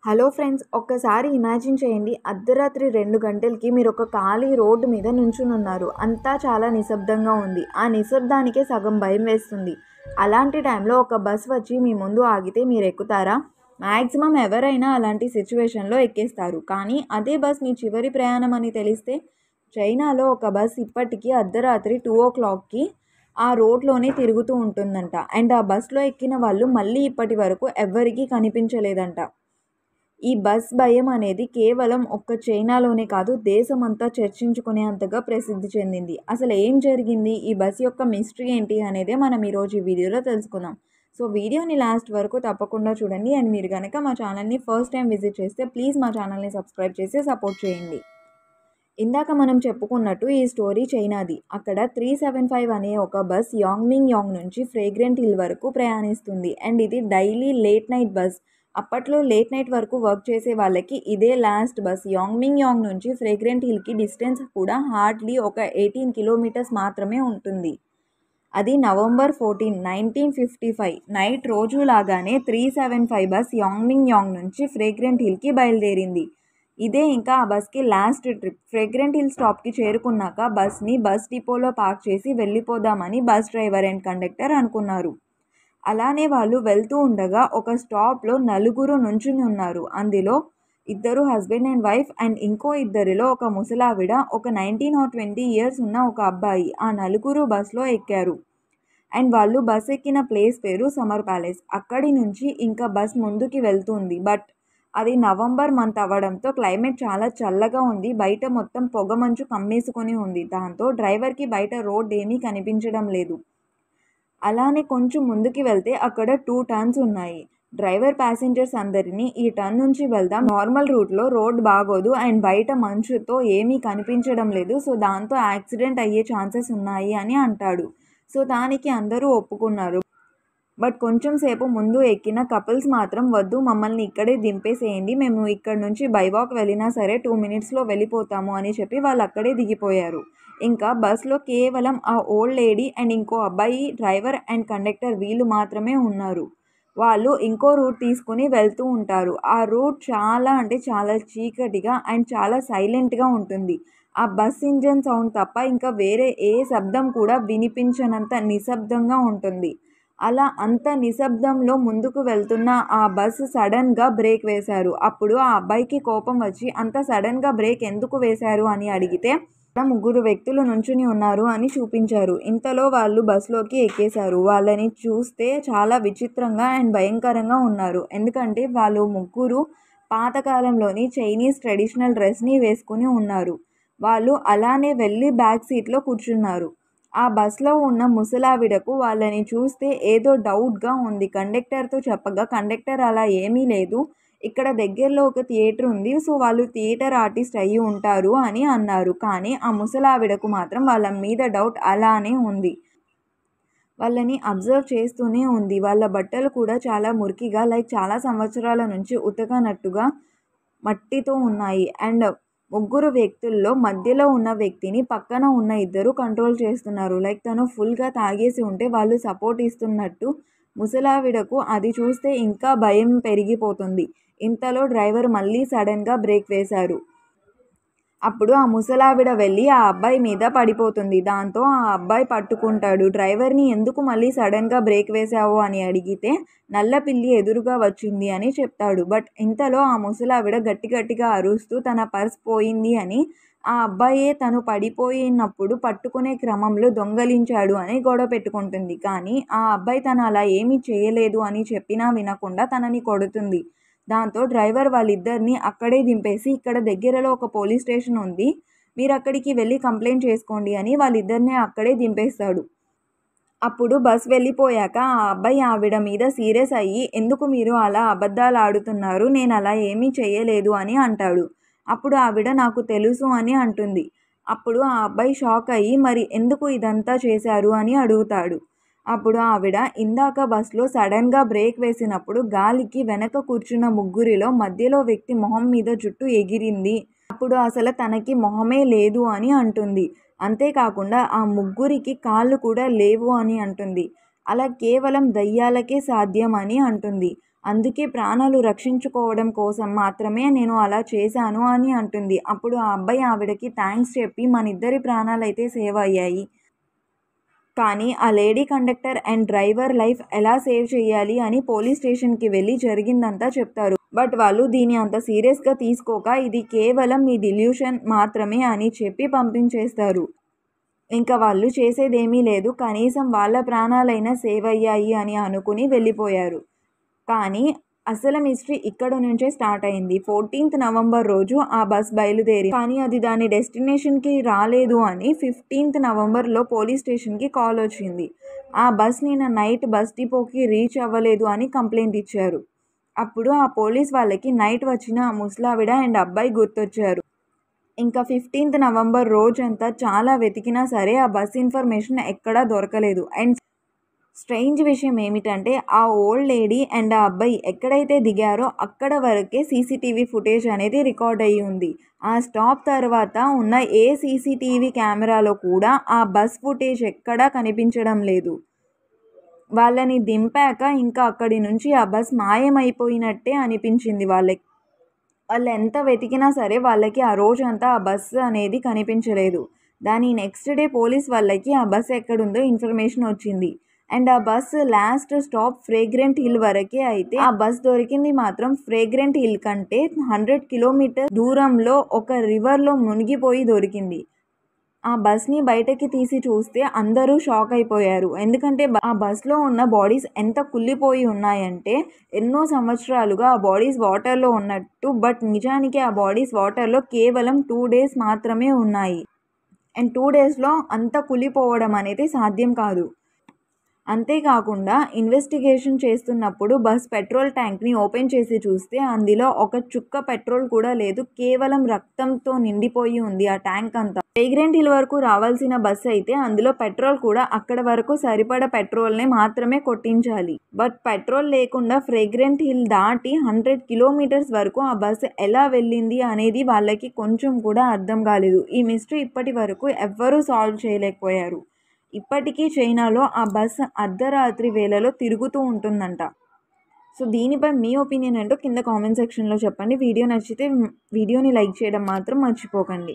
Hello friends, ఒక్కసారి imagine చేయండి. అర్ధరాత్రి 2 గంటలకి మీరు ఒక ఖాళీ రోడ్డు మీద నుంచునున్నారు. అంతా చాలా నిశ్శబ్దంగా ఉంది. ఆ నిశ్శబ్దానికే సగం భయం వేస్తుంది. అలాంటి టైంలో ఒక బస్ వచ్చి మీ ముందు ఆగితే మీరు ఎక్కుతారా? మ్యాక్సిమం ఎవరైనా అలాంటి సిచ్యువేషన్లో ఎక్కేస్తారు. కానీ అదే బస్ మీ చివరి ప్రయాణం అని తెలిస్తే? చైనాలో ఒక బస్ ఇప్పటికీ అర్ధరాత్రి 2 o'clockకి ఆ రోడ్లోనే తిరుగుతూ ఉంటుందంట. అండ్ ఆ బస్లో ఎక్కిన వాళ్ళు మళ్ళీ ఇప్పటి వరకు ఎవ్వరికీ కనిపించలేదంట. ఈ బస్ భయం అనేది కేవలం ఒక్క చైనాలోనే కాదు, దేశమంతా చర్చించుకునేంతగా ప్రసిద్ధి చెందింది. అసలు ఏం జరిగింది, ఈ బస్ యొక్క మిస్టరీ ఏంటి అనేదే మనం ఈరోజు ఈ వీడియోలో తెలుసుకుందాం. సో వీడియోని లాస్ట్ వరకు తప్పకుండా చూడండి. అండ్ మీరు కనుక మా ఛానల్ని ఫస్ట్ టైం విజిట్ చేస్తే ప్లీజ్ మా ఛానల్ని సబ్స్క్రైబ్ చేసి సపోర్ట్ చేయండి. ఇందాక మనం చెప్పుకున్నట్టు ఈ స్టోరీ చైనాది. అక్కడ 375 అనే ఒక బస్ యాంగ్మింగ్ యాంగ్ నుంచి ఫ్రేగ్రెంట్ హిల్ వరకు ప్రయాణిస్తుంది. అండ్ ఇది డైలీ లేట్ నైట్ బస్. అప్పట్లో లేట్ నైట్ వరకు వర్క్ చేసే వాళ్ళకి ఇదే లాస్ట్ బస్. యాంగ్మింగ్ యాంగ్ నుంచి ఫ్రేగ్రెంట్ హిల్కి డిస్టెన్స్ కూడా హార్డ్లీ ఒక 18 కిలోమీటర్స్ మాత్రమే ఉంటుంది. అది నవంబర్ 14, 1955 నైట్ రోజులాగానే 375 బస్ యాంగ్మింగ్ యాంగ్ నుంచి ఫ్రేగ్రెంట్ హిల్కి బయలుదేరింది. ఇదే ఇంకా ఆ బస్కి లాస్ట్ ట్రిప్. ఫ్రేగ్రెంట్ హిల్ స్టాప్కి చేరుకున్నాక బస్ని బస్ డిపోలో పార్క్ చేసి వెళ్ళిపోదామని బస్ డ్రైవర్ అండ్ కండక్టర్ అనుకున్నారు. అలానే వాళ్ళు వెళ్తూ ఉండగా ఒక స్టాప్లో నలుగురు నుంచుని ఉన్నారు. అందులో 2 హస్బెండ్ అండ్ వైఫ్ అండ్ ఇంకో ఇద్దరిలో ఒక ముసలావిడ, ఒక 19 or 20 years ఉన్న ఒక అబ్బాయి. ఆ నలుగురు బస్లో ఎక్కారు. అండ్ వాళ్ళు బస్ ఎక్కిన ప్లేస్ పేరు సమర్ ప్యాలెస్. అక్కడి నుంచి ఇంకా బస్ ముందుకి వెళ్తుంది. బట్ అది నవంబర్ మంత్ అవ్వడంతో క్లైమేట్ చాలా చల్లగా ఉంది. బయట మొత్తం పొగమంచు కమ్మేసుకొని ఉంది. దాంతో డ్రైవర్కి బయట రోడ్ ఏమీ కనిపించడం లేదు. అలానే కొంచెం ముందుకి వెళ్తే అక్కడ 2 టర్న్స్ ఉన్నాయి. డ్రైవర్ ప్యాసింజర్స్ అందరినీ ఈ టర్న్ నుంచి వెళ్దాం, నార్మల్ రూట్లో రోడ్ బాగోదు అండ్ బయట మంచుతో ఏమీ కనిపించడం లేదు, సో దాంతో యాక్సిడెంట్ అయ్యే ఛాన్సెస్ ఉన్నాయి అని అంటాడు. సో దానికి అందరూ ఒప్పుకున్నారు. బట్ కొంచెం సేపు ముందు ఎక్కిన కపుల్స్ మాత్రం వద్దు, మమ్మల్ని ఇక్కడే దింపేసేయండి, మేము ఇక్కడ నుంచి బైవాక్ వెళ్ళినా సరే 2 minutesలో వెళ్ళిపోతాము అని చెప్పి వాళ్ళు అక్కడే దిగిపోయారు. ఇంకా బస్లో కేవలం ఆ ఓల్డ్ లేడీ అండ్ ఇంకో అబ్బాయి, డ్రైవర్ అండ్ కండక్టర్ వీళ్ళు మాత్రమే ఉన్నారు. వాళ్ళు ఇంకో రూట్ తీసుకుని వెళ్తూ ఉంటారు. ఆ రూట్ చాలా అంటే చాలా చీకటిగా అండ్ చాలా సైలెంట్గా ఉంటుంది. ఆ బస్ ఇంజన్ సౌండ్ తప్ప ఇంకా వేరే ఏ శబ్దం కూడా వినిపించనంత నిశ్శబ్దంగా ఉంటుంది. అలా అంత నిశ్శబ్దంలో ముందుకు వెళ్తున్న ఆ బస్సు సడన్గా బ్రేక్ వేశారు. అప్పుడు ఆ అబ్బాయికి కోపం వచ్చి అంత సడన్గా బ్రేక్ ఎందుకు వేశారు అని అడిగితే అక్కడ 3 వ్యక్తులు నుంచుని ఉన్నారు అని చూపించారు. ఇంతలో వాళ్ళు బస్సులోకి ఎక్కేశారు. వాళ్ళని చూస్తే చాలా విచిత్రంగా అండ్ భయంకరంగా ఉన్నారు. ఎందుకంటే వాళ్ళు 3 పాతకాలంలోని చైనీస్ ట్రెడిషనల్ డ్రెస్ని వేసుకుని ఉన్నారు. వాళ్ళు అలానే వెళ్ళి బ్యాక్ సీట్లో కూర్చున్నారు. ఆ బస్లో ఉన్న ముసలావిడకు వాళ్ళని చూస్తే ఏదో డౌట్గా ఉంది. కండక్టర్తో చెప్పగా కండక్టర్ అలా ఏమీ లేదు, ఇక్కడ దగ్గరలో ఒక థియేటర్ ఉంది, సో వాళ్ళు థియేటర్ ఆర్టిస్ట్ అయ్యి ఉంటారు అని అన్నారు. కానీ ఆ ముసలావిడకు మాత్రం వాళ్ళ మీద డౌట్ అలానే ఉంది. వాళ్ళని అబ్జర్వ్ చేస్తూనే ఉంది. వాళ్ళ బట్టలు కూడా చాలా మురికిగా, లైక్ చాలా సంవత్సరాల నుంచి ఉతకనట్టుగా మట్టితో ఉన్నాయి. అండ్ 3 వ్యక్తుల్లో మధ్యలో ఉన్న వ్యక్తిని పక్కన ఉన్న 2 కంట్రోల్ చేస్తున్నారు. లైక్ తను ఫుల్గా తాగేసి ఉంటే వాళ్ళు సపోర్ట్ ఇస్తున్నట్టు. ముసలావిడకు అది చూస్తే ఇంకా భయం పెరిగిపోతుంది. ఇంతలో డ్రైవర్ మళ్ళీ సడన్గా బ్రేక్ వేశారు. అప్పుడు ఆ ముసలావిడ వెళ్ళి ఆ అబ్బాయి మీద పడిపోతుంది. దాంతో ఆ అబ్బాయి పట్టుకుంటాడు. డ్రైవర్ని ఎందుకు మళ్ళీ సడన్గా బ్రేక్ వేశావు అని అడిగితే నల్ల పిల్లి ఎదురుగా వచ్చింది అని చెప్తాడు. బట్ ఇంతలో ఆ ముసలావిడ గట్టిగా అరుస్తూ తన పర్స్ పోయింది అని, ఆ అబ్బాయే తను పడిపోయినప్పుడు పట్టుకునే క్రమంలో దొంగలించాడు అని గొడవ పెట్టుకుంటుంది. కానీ ఆ అబ్బాయి తను అలా ఏమీ చేయలేదు అని చెప్పినా వినకుండా తనని కొడుతుంది. దాంతో డ్రైవర్ వాళ్ళిద్దరిని అక్కడే దింపేసి ఇక్కడ దగ్గరలో ఒక పోలీస్ స్టేషన్ ఉంది, మీరు అక్కడికి వెళ్ళి కంప్లైంట్ చేసుకోండి అని వాళ్ళిద్దరిని అక్కడే దింపేస్తాడు. అప్పుడు బస్ వెళ్ళిపోయాక ఆ అబ్బాయి ఆవిడ మీద సీరియస్ అయ్యి ఎందుకు మీరు అలా అబద్ధాలు ఆడుతున్నారు, నేను అలా ఏమీ చేయలేదు అని అంటాడు. అప్పుడు ఆవిడ నాకు తెలుసు అని అంటుంది. అప్పుడు ఆ అబ్బాయి షాక్ అయ్యి మరి ఎందుకు ఇదంతా చేశారు అని అడుగుతాడు. అప్పుడు ఆవిడ ఇందాక బస్లో సడన్గా బ్రేక్ వేసినప్పుడు గాలికి వెనక కూర్చున్న 3 మధ్యలో వ్యక్తి మొహం మీద జుట్టు ఎగిరింది, అప్పుడు అసలు తనకి మొహమే లేదు అని అంటుంది. అంతేకాకుండా ఆ 3 కాళ్ళు కూడా లేవు అని అంటుంది. అలా కేవలం దయ్యాలకే సాధ్యం అని అంటుంది. అందుకే ప్రాణాలు రక్షించుకోవడం కోసం మాత్రమే నేను అలా చేశాను అని అంటుంది. అప్పుడు ఆ అబ్బాయి ఆవిడకి థ్యాంక్స్ చెప్పి మనిద్దరి ప్రాణాలైతే సేవ్ అయ్యాయి, కానీ ఆ lady conductor and driver life ఎలా సేవ్ చేయాలి అని పోలీస్ స్టేషన్కి వెళ్ళి జరిగిందంతా చెప్తారు. బట్ వాళ్ళు దీన్ని అంత సీరియస్గా తీసుకోక ఇది కేవలం మీ డిల్యూషన్ మాత్రమే అని చెప్పి పంపించేస్తారు. ఇంకా వాళ్ళు చేసేదేమీ లేదు, కనీసం వాళ్ళ ప్రాణాలైనా సేవ్ అయ్యాయి అని అనుకుని వెళ్ళిపోయారు. కానీ అసలు మిస్టరీ ఇక్కడ నుంచే స్టార్ట్ అయింది. 14th నవంబర్ రోజు ఆ బస్ బయలుదేరి, కానీ అది దాని డెస్టినేషన్కి రాలేదు అని 15th నవంబర్లో పోలీస్ స్టేషన్కి కాల్ వచ్చింది. ఆ బస్ నిన్న నైట్ బస్ డిపోకి రీచ్ అవ్వలేదు అని కంప్లైంట్ ఇచ్చారు. అప్పుడు ఆ పోలీస్ వాళ్ళకి నైట్ వచ్చిన ఆ ముసలావిడ అండ్ అబ్బాయి గుర్తొచ్చారు. ఇంకా 15th నవంబర్ రోజంతా చాలా వెతికినా సరే ఆ బస్ ఇన్ఫర్మేషన్ ఎక్కడా దొరకలేదు. అండ్ స్ట్రేంజ్ విషయం ఏమిటంటే ఆ ఓల్డ్ లేడీ అండ్ ఆ అబ్బాయి ఎక్కడైతే దిగారో అక్కడ వరకే సీసీటీవీ ఫుటేజ్ అనేది రికార్డ్ అయ్యి ఉంది. ఆ స్టాప్ తర్వాత ఉన్న ఏ సీసీటీవీ కెమెరాలో కూడా ఆ బస్ ఫుటేజ్ ఎక్కడా కనిపించడం లేదు. వాళ్ళని దింపాక ఇంకా అక్కడి నుంచి ఆ బస్ మాయమైపోయినట్టే అనిపించింది వాళ్ళకి. వాళ్ళు ఎంత వెతికినా సరే వాళ్ళకి ఆ రోజంతా ఆ బస్సు అనేది కనిపించలేదు. దాని నెక్స్ట్ డే పోలీస్ వాళ్ళకి ఆ బస్ ఎక్కడుందో ఇన్ఫర్మేషన్ వచ్చింది. అండ్ ఆ bus last stop fragrant hill వరకే. అయితే ఆ బస్ దొరికింది మాత్రం ఫ్రేగ్రెంట్ హిల్ కంటే 100 కిలోమీటర్ దూరంలో ఒక రివర్లో మునిగిపోయి దొరికింది. ఆ బస్ని బయటకి తీసి చూస్తే అందరూ షాక్ అయిపోయారు. ఎందుకంటే ఆ బస్లో ఉన్న బాడీస్ ఎంత కుళ్ళిపోయి ఉన్నాయంటే ఎన్నో సంవత్సరాలుగా ఆ బాడీస్ వాటర్లో ఉన్నట్టు, బట్ నిజానికి ఆ బాడీస్ వాటర్లో కేవలం 2 days మాత్రమే ఉన్నాయి. అండ్ 2 daysలో అంత కుళ్ళిపోవడం అనేది సాధ్యం కాదు. అంతేకాకుండా ఇన్వెస్టిగేషన్ చేస్తున్నప్పుడు బస్ పెట్రోల్ ట్యాంక్ని ఓపెన్ చేసి చూస్తే అందులో ఒక చుక్క పెట్రోల్ కూడా లేదు. కేవలం రక్తంతో నిండిపోయి ఉంది ఆ ట్యాంక్ అంతా. ఫ్రేగ్రెంట్ హిల్ వరకు రావాల్సిన బస్ అయితే అందులో పెట్రోల్ కూడా అక్కడ వరకు సరిపడ పెట్రోల్నే మాత్రమే కొట్టించాలి. బట్ పెట్రోల్ లేకుండా ఫ్రేగ్రెంట్ హిల్ దాటి 100 కిలోమీటర్స్ వరకు ఆ బస్ ఎలా వెళ్ళింది అనేది వాళ్ళకి కొంచెం కూడా అర్థం కాలేదు. ఈ మిస్టరీ ఇప్పటి వరకు ఎవ్వరూ సాల్వ్ చేయలేకపోయారు. ఇప్పటికీ చైనాలో ఆ బస్ అర్ధరాత్రి వేళలో తిరుగుతూ ఉంటుందంట. సో దీనిపై మీ ఒపీనియన్ ఏంటో కింద కామెంట్ సెక్షన్లో చెప్పండి. వీడియో నచ్చితే వీడియోని లైక్ చేయడం మాత్రం మర్చిపోకండి.